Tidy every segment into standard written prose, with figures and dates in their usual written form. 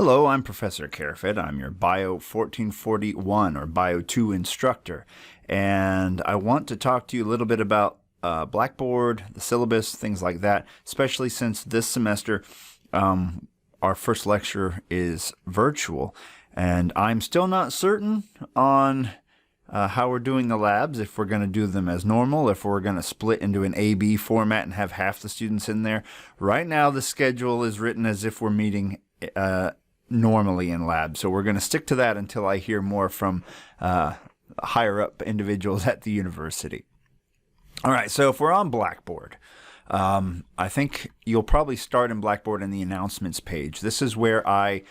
Hello, I'm Professor Carafit. I'm your Bio 1441 or Bio 2 instructor, and I want to talk to you a little bit about Blackboard, the syllabus, things like that, especially since this semester our first lecture is virtual, and I'm still not certain on how we're doing the labs, if we're going to do them as normal, if we're going to split into an A-B format and have half the students in there. Right now the schedule is written as if we're meeting normally in lab, so we're going to stick to that until I hear more from higher up individuals at the university. All right, so if we're on Blackboard, I think you'll probably start in Blackboard in the announcements page. This is where I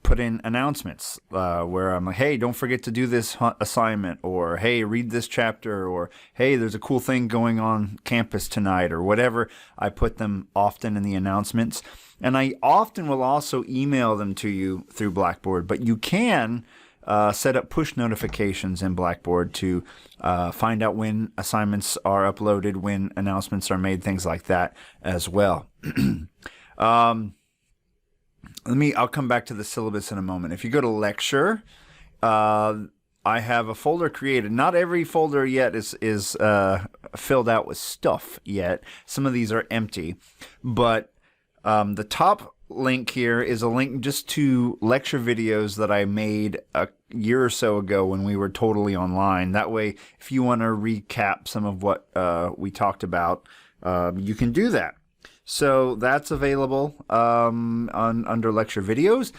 put in announcements where I'm like, hey, don't forget to do this assignment, or hey, read this chapter, or hey, there's a cool thing going on campus tonight, or whatever. I put them often in the announcements, and I often will also email them to you through Blackboard, but you can set up push notifications in Blackboard to find out when assignments are uploaded, when announcements are made, things like that as well. I'll come back to the syllabus in a moment. If you go to lecture, I have a folder created. Not every folder yet is filled out with stuff yet. Some of these are empty, but the top link here is a link just to lecture videos that I made a year or so ago when we were totally online. That way, if you want to recap some of what we talked about, you can do that. So that's available under lecture videos.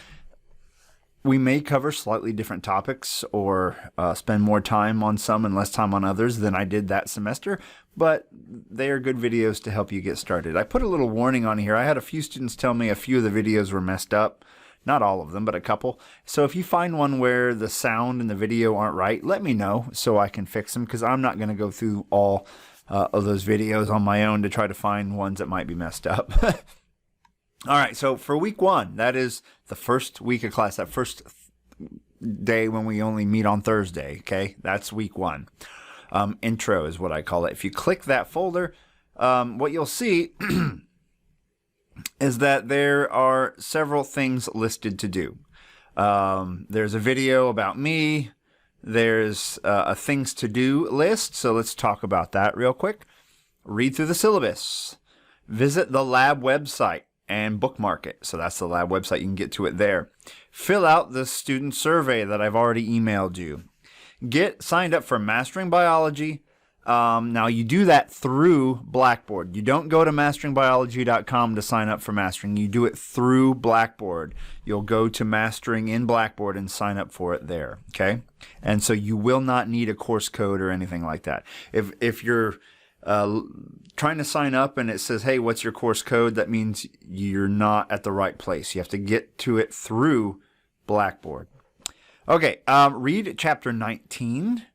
We may cover slightly different topics or spend more time on some and less time on others than I did that semester, but they are good videos to help you get started. I put a little warning on here. I had a few students tell me a few of the videos were messed up. Not all of them, but a couple. So if you find one where the sound and the video aren't right, let me know so I can fix them, because I'm not going to go through all of those videos on my own to try to find ones that might be messed up. All right, so for week one, that is the first week of class, that first day when we only meet on Thursday, okay? That's week one. Intro is what I call it. If you click that folder, what you'll see is that there are several things listed to do. There's a video about me. There's a things to do list, so let's talk about that real quick. Read through the syllabus. Visit the lab website and bookmark it. So that's the lab website. You can get to it there. Fill out the student survey that I've already emailed you. Get signed up for Mastering Biology. Now you do that through Blackboard. You don't go to masteringbiology.com to sign up for Mastering. You do it through Blackboard. You'll go to Mastering in Blackboard and sign up for it there. Okay? And so you will not need a course code or anything like that. If you're trying to sign up and it says, hey, what's your course code? That means you're not at the right place. You have to get to it through Blackboard. Okay, read chapter 19.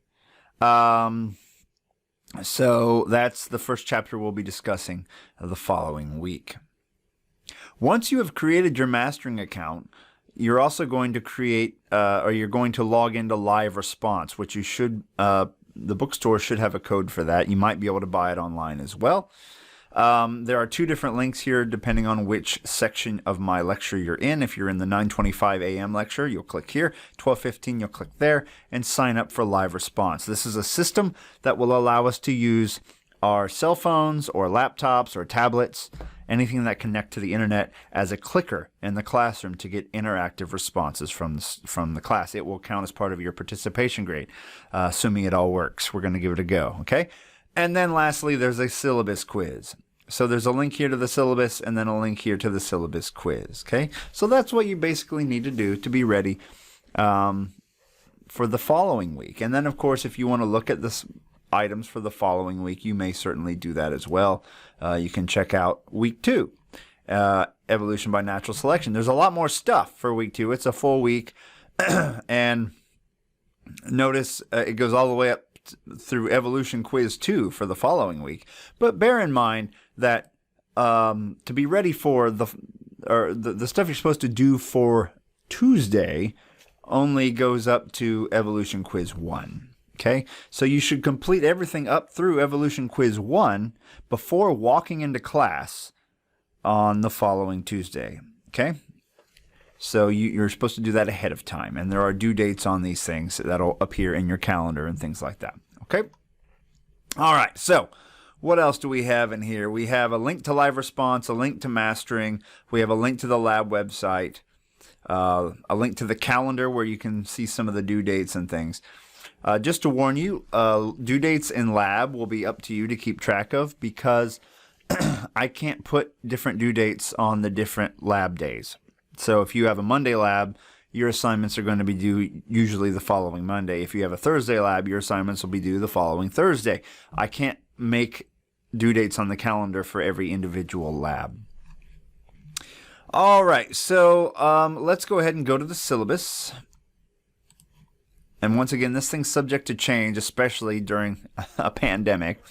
So that's the first chapter we'll be discussing the following week. Once you have created your mastering account, you're also going to create, or you're going to log into Live Response, which you should, the bookstore should have a code for that. You might be able to buy it online as well. There are two different links here depending on which section of my lecture you're in. If you're in the 9:25 a.m. lecture, you'll click here. 12:15, you'll click there and sign up for Live Response. This is a system that will allow us to use our cell phones or laptops or tablets, anything that connect to the internet, as a clicker in the classroom to get interactive responses from the class. It will count as part of your participation grade, assuming it all works. We're going to give it a go, okay? And then lastly, there's a syllabus quiz. So there's a link here to the syllabus and then a link here to the syllabus quiz, okay? So that's what you basically need to do to be ready for the following week. And then, of course, if you want to look at the items for the following week, you may certainly do that as well. You can check out week 2, Evolution by Natural Selection. There's a lot more stuff for week 2. It's a full week. And notice it goes all the way up through Evolution Quiz 2 for the following week. But bear in mind that to be ready for the stuff you're supposed to do for Tuesday only goes up to Evolution Quiz 1. Okay, so you should complete everything up through Evolution Quiz 1 before walking into class on the following Tuesday. Okay, So you're supposed to do that ahead of time. And there are due dates on these things that'll appear in your calendar and things like that. Okay? All right. So what else do we have in here? We have a link to live response, a link to mastering. We have a link to the lab website, a link to the calendar where you can see some of the due dates and things. Just to warn you, due dates in lab will be up to you to keep track of because I can't put different due dates on the different lab days. So if you have a Monday lab, your assignments are going to be due usually the following Monday. If you have a Thursday lab, your assignments will be due the following Thursday. I can't make due dates on the calendar for every individual lab. All right, so let's go ahead and go to the syllabus. And once again, this thing's subject to change, especially during a pandemic.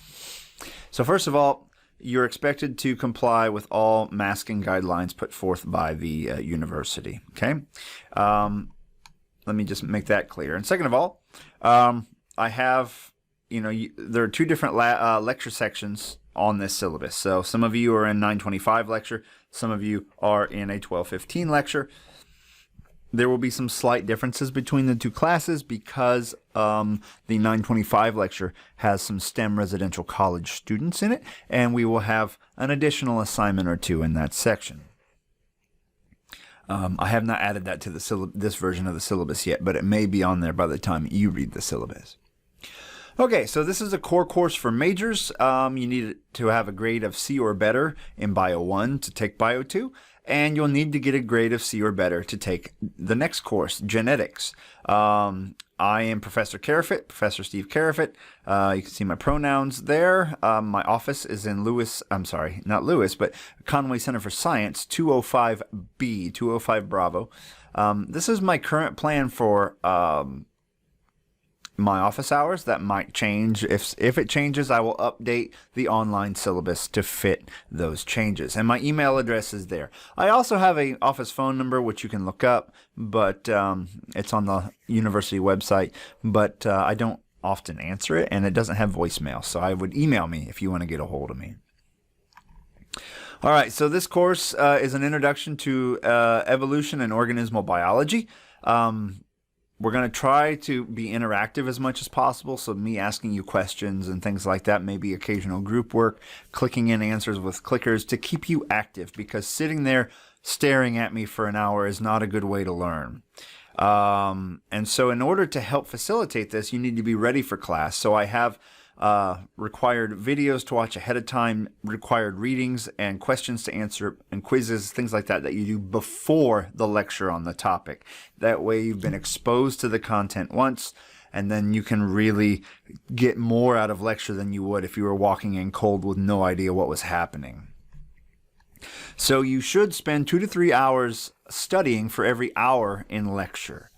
So first of all, you're expected to comply with all masking guidelines put forth by the university. Okay, let me just make that clear. And second of all, I have, there are two different lecture sections on this syllabus. So some of you are in 925 lecture, some of you are in a 1215 lecture. There will be some slight differences between the two classes because the 925 lecture has some STEM residential college students in it, and we will have an additional assignment or two in that section. I have not added that to this version of the syllabus yet, but it may be on there by the time you read the syllabus. Okay, so this is a core course for majors. You need to have a grade of C or better in Bio 1 to take Bio 2. And you'll need to get a grade of C or better to take the next course, genetics. I am Professor Carafit, Professor Steve Carafit. You can see my pronouns there. My office is in Conway Center for Science, 205B, 205 Bravo. This is my current plan for my office hours. That might change. If it changes, I will update the online syllabus to fit those changes. And my email address is there. I also have an office phone number which you can look up, but it's on the university website, but I don't often answer it, and it doesn't have voicemail, so I would email me if you want to get a hold of me. All right, so this course is an introduction to evolution and organismal biology. We're going to try to be interactive as much as possible, so me asking you questions and things like that, maybe occasional group work, clicking in answers with clickers to keep you active, because sitting there staring at me for an hour is not a good way to learn. And so in order to help facilitate this, you need to be ready for class. So I have required videos to watch ahead of time, required readings and questions to answer, and quizzes, things like that you do before the lecture on the topic. That way you've been exposed to the content once, and then you can really get more out of lecture than you would if you were walking in cold with no idea what was happening. So you should spend 2 to 3 hours studying for every hour in lecture.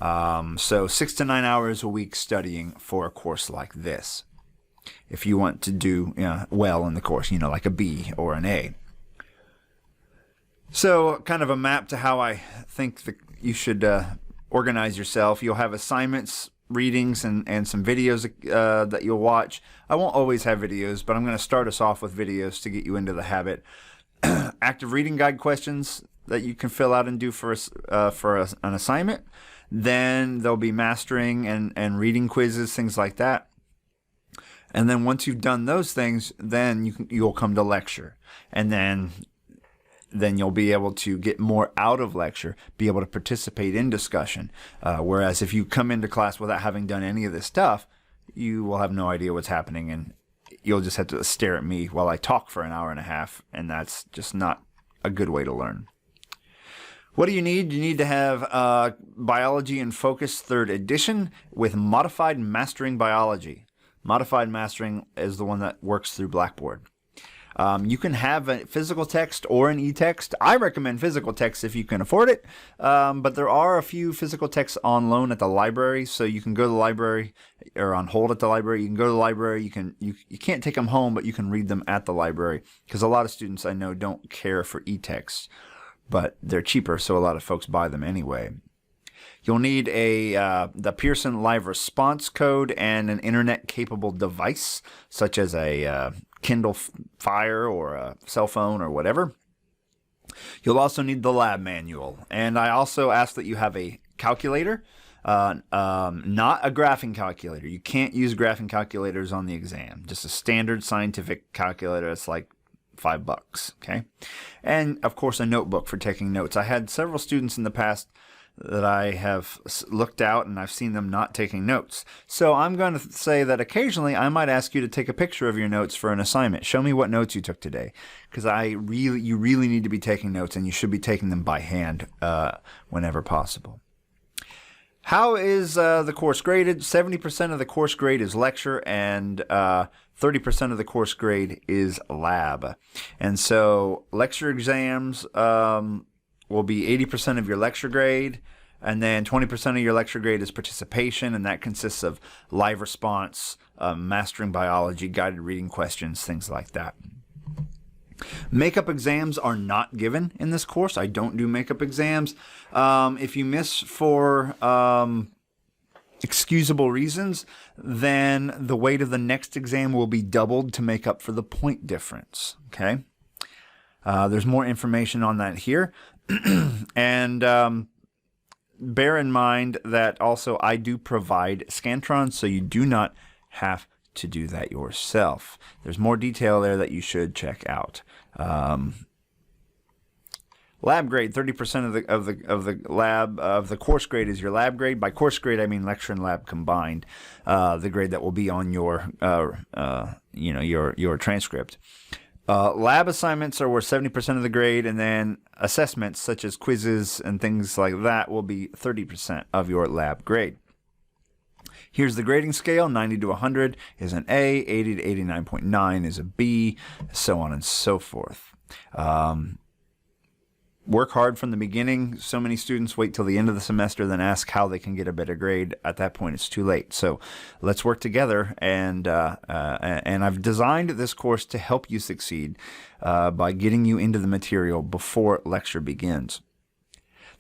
So 6 to 9 hours a week studying for a course like this, if you want to do well in the course, like a B or an A. So kind of a map to how I think you should organize yourself. You'll have assignments, readings, and some videos that you'll watch. I won't always have videos, but I'm going to start us off with videos to get you into the habit. Active reading guide questions that you can fill out and do for an assignment. Then there'll be mastering and reading quizzes, things like that. And then once you've done those things, then you'll come to lecture. And then you'll be able to get more out of lecture, be able to participate in discussion. Whereas if you come into class without having done any of this stuff, you will have no idea what's happening, and you'll just have to stare at me while I talk for an hour and a half, and that's just not a good way to learn. What do you need? You need to have Biology in Focus 3rd edition with Modified Mastering Biology. Modified Mastering is the one that works through Blackboard. You can have a physical text or an e-text. I recommend physical text if you can afford it, but there are a few physical texts on loan at the library, so you can go to the library, or on hold at the library. You can go to the library. You can't take them home, but you can read them at the library, because a lot of students I know don't care for e-texts, but they're cheaper, so a lot of folks buy them anyway. You'll need the Pearson Live Response Code and an internet-capable device, such as a Kindle Fire or a cell phone or whatever. You'll also need the lab manual. And I also ask that you have a calculator, not a graphing calculator. You can't use graphing calculators on the exam. Just a standard scientific calculator. It's like $5, okay? And, of course, a notebook for taking notes. I had several students in the past that I have looked out and I've seen them not taking notes. So I'm going to say that occasionally I might ask you to take a picture of your notes for an assignment. Show me what notes you took today, because you really need to be taking notes, and you should be taking them by hand whenever possible. How is the course graded? 70% of the course grade is lecture, and 30% of the course grade is lab. And so lecture exams will be 80% of your lecture grade, and then 20% of your lecture grade is participation, and that consists of live response, mastering biology, guided reading questions, things like that. Makeup exams are not given in this course. I don't do makeup exams. If you miss for excusable reasons, then the weight of the next exam will be doubled to make up for the point difference. Okay? There's more information on that here. And bear in mind that also I do provide Scantrons, so you do not have to do that yourself. There's more detail there that you should check out. Lab grade, 30% of the course grade is your lab grade. By course grade, I mean lecture and lab combined. The grade that will be on your your transcript. Lab assignments are worth 70% of the grade, and then assessments such as quizzes and things like that will be 30% of your lab grade. Here's the grading scale. 90 to 100 is an A, 80 to 89.9 is a B, so on and so forth. Work hard from the beginning. So many students wait till the end of the semester, then ask how they can get a better grade. At that point, it's too late. So let's work together. And I've designed this course to help you succeed by getting you into the material before lecture begins.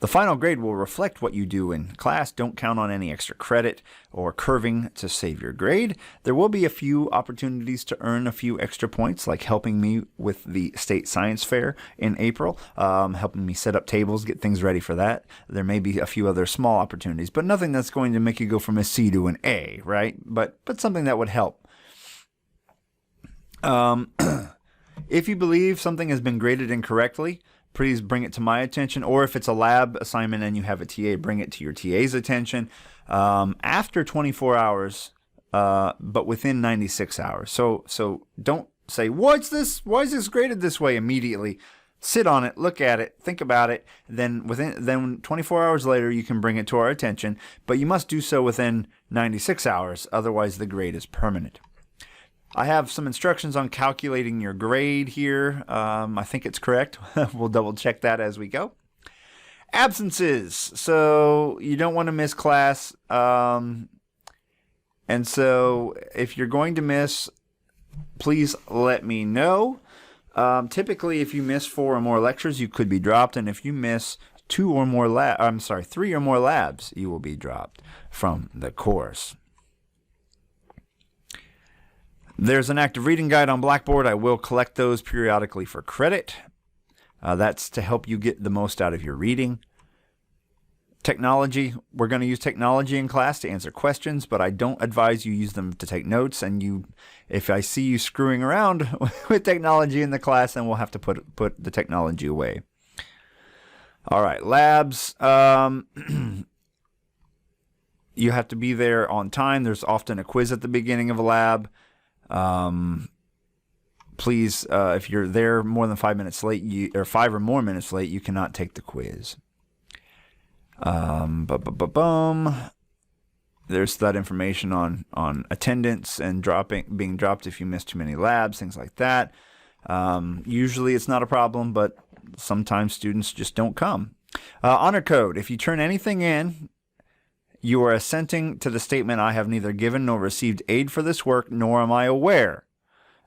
The final grade will reflect what you do in class. Don't count on any extra credit or curving to save your grade. There will be a few opportunities to earn a few extra points, like helping me with the state science fair in April, helping me set up tables, get things ready for that. There may be a few other small opportunities, but nothing that's going to make you go from a C to an A, right? But something that would help. If you believe something has been graded incorrectly, please bring it to my attention, or if it's a lab assignment and you have a TA, bring it to your TA's attention after 24 hours, but within 96 hours. So don't say, what's this? Why is this graded this way immediately? Sit on it, look at it, think about it. Then 24 hours later, you can bring it to our attention, but you must do so within 96 hours. Otherwise, the grade is permanent. I have some instructions on calculating your grade here. I think it's correct. We'll double check that as we go. Absences. So you don't want to miss class. And so if you're going to miss, please let me know. Typically, if you miss 4 or more lectures, you could be dropped. And if you miss 3 or more labs, you will be dropped from the course. There's an active reading guide on Blackboard. I will collect those periodically for credit. That's to help you get the most out of your reading. Technology. We're going to use technology in class to answer questions, but I don't advise you use them to take notes. And if I see you screwing around with technology in the class, then we'll have to put the technology away. All right, labs. You have to be there on time. There's often a quiz at the beginning of a lab. Please, if you're there more than 5 minutes late, or 5 or more minutes late, you cannot take the quiz. There's that information on attendance and being dropped if you miss too many labs, things like that. Usually it's not a problem, but sometimes students just don't come. Honor code. If you turn anything in, you are assenting to the statement, I have neither given nor received aid for this work, nor am I aware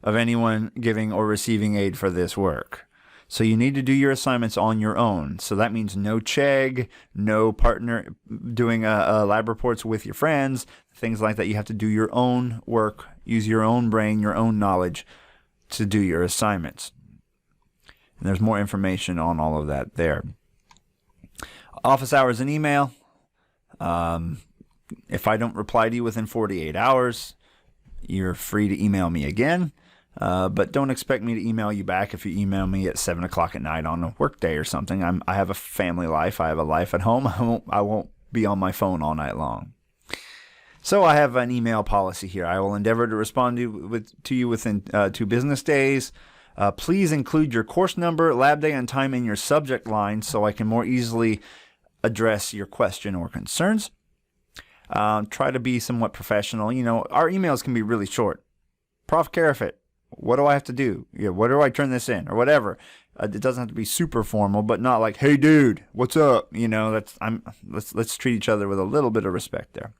of anyone giving or receiving aid for this work. So you need to do your assignments on your own. So that means no CHEG, no partner doing lab reports with your friends, things like that. You have to do your own work, use your own brain, your own knowledge to do your assignments. And there's more information on all of that there. Office hours and email. If I don't reply to you within 48 hours, you're free to email me again. But don't expect me to email you back if you email me at 7 o'clock at night on a work day or something. I have a family life. I have a life at home. I won't be on my phone all night long. So I have an email policy here. I will endeavor to respond to you within 2 business days. Please include your course number, lab day, and time in your subject line so I can more easily address your question or concerns. Try to be somewhat professional. You know, our emails can be really short. Prof. Carafit, what do I have to do? Where do I turn this in? Or whatever. It doesn't have to be super formal, but not like, hey, dude, what's up? You know, let's treat each other with a little bit of respect there.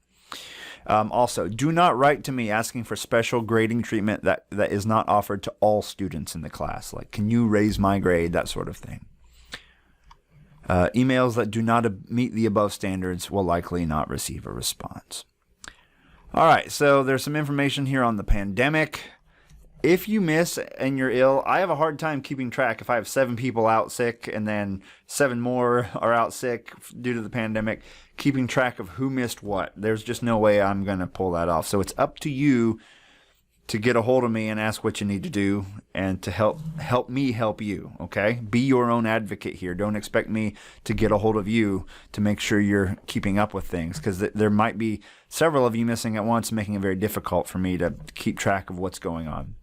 Also, do not write to me asking for special grading treatment that is not offered to all students in the class. Like, can you raise my grade? That sort of thing. Emails that do not meet the above standards will likely not receive a response. All right, so there's some information here on the pandemic. If you miss and you're ill, I have a hard time keeping track. If I have 7 people out sick and then 7 more are out sick due to the pandemic, keeping track of who missed what. There's just no way I'm going to pull that off. So it's up to you to get a hold of me and ask what you need to do and to help me help you, okay? Be your own advocate here. Don't expect me to get a hold of you to make sure you're keeping up with things, because there might be several of you missing at once, making it very difficult for me to keep track of what's going on.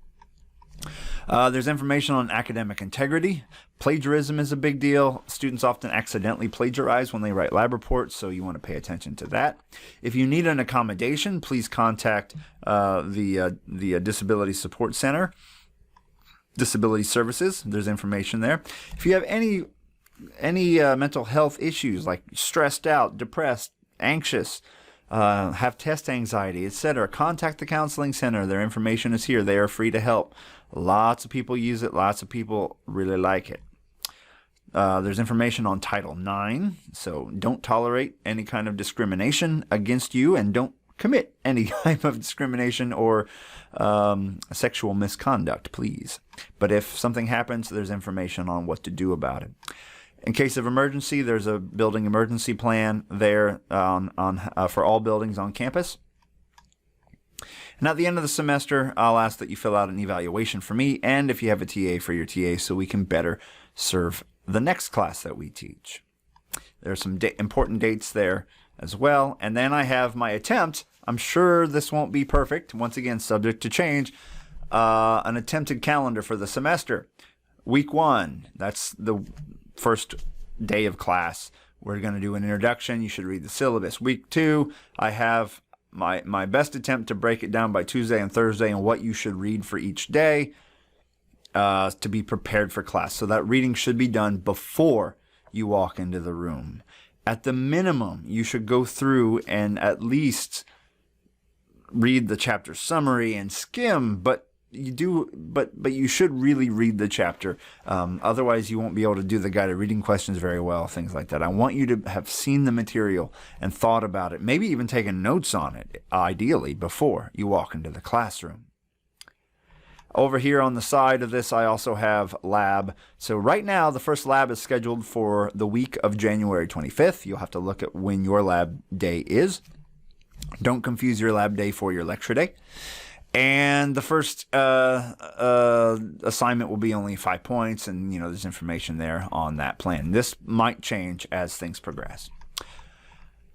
There's information on academic integrity. Plagiarism is a big deal. Students often accidentally plagiarize when they write lab reports, so you want to pay attention to that. If you need an accommodation, please contact the Disability Support Center, Disability Services. There's information there. If you have any mental health issues like stressed out, depressed, anxious, have test anxiety, etc., contact the Counseling Center. Their information is here. They are free to help. Lots of people use it. Lots of people really like it. There's information on Title IX, so don't tolerate any kind of discrimination against you, and don't commit any type of discrimination or sexual misconduct, please. But if something happens, there's information on what to do about it. In case of emergency, there's a building emergency plan there for all buildings on campus. And at the end of the semester, I'll ask that you fill out an evaluation for me, and if you have a TA, for your TA, so we can better serve the next class that we teach. There are some important dates there as well. And then I have my attempt. I'm sure this won't be perfect. Once again, subject to change. An attempted calendar for the semester. Week 1, that's the first day of class. We're going to do an introduction. You should read the syllabus. Week 2, I have my best attempt to break it down by Tuesday and Thursday and what you should read for each day to be prepared for class. So that reading should be done before you walk into the room. At the minimum, you should go through and at least read the chapter summary and skim, but you should really read the chapter. Otherwise, you won't be able to do the guided reading questions very well, things like that. I want you to have seen the material and thought about it, maybe even taken notes on it, ideally, before you walk into the classroom. Over here on the side of this, I also have lab. So right now, the first lab is scheduled for the week of January 25th. You'll have to look at when your lab day is. Don't confuse your lab day for your lecture day. And the first assignment will be only 5 points, and there's information there on that plan. This might change as things progress.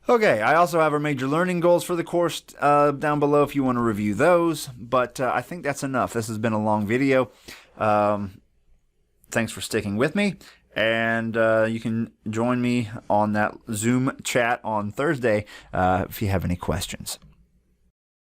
Okay, I also have our major learning goals for the course down below if you want to review those, but I think that's enough. This has been a long video. Thanks for sticking with me, and you can join me on that Zoom chat on Thursday if you have any questions.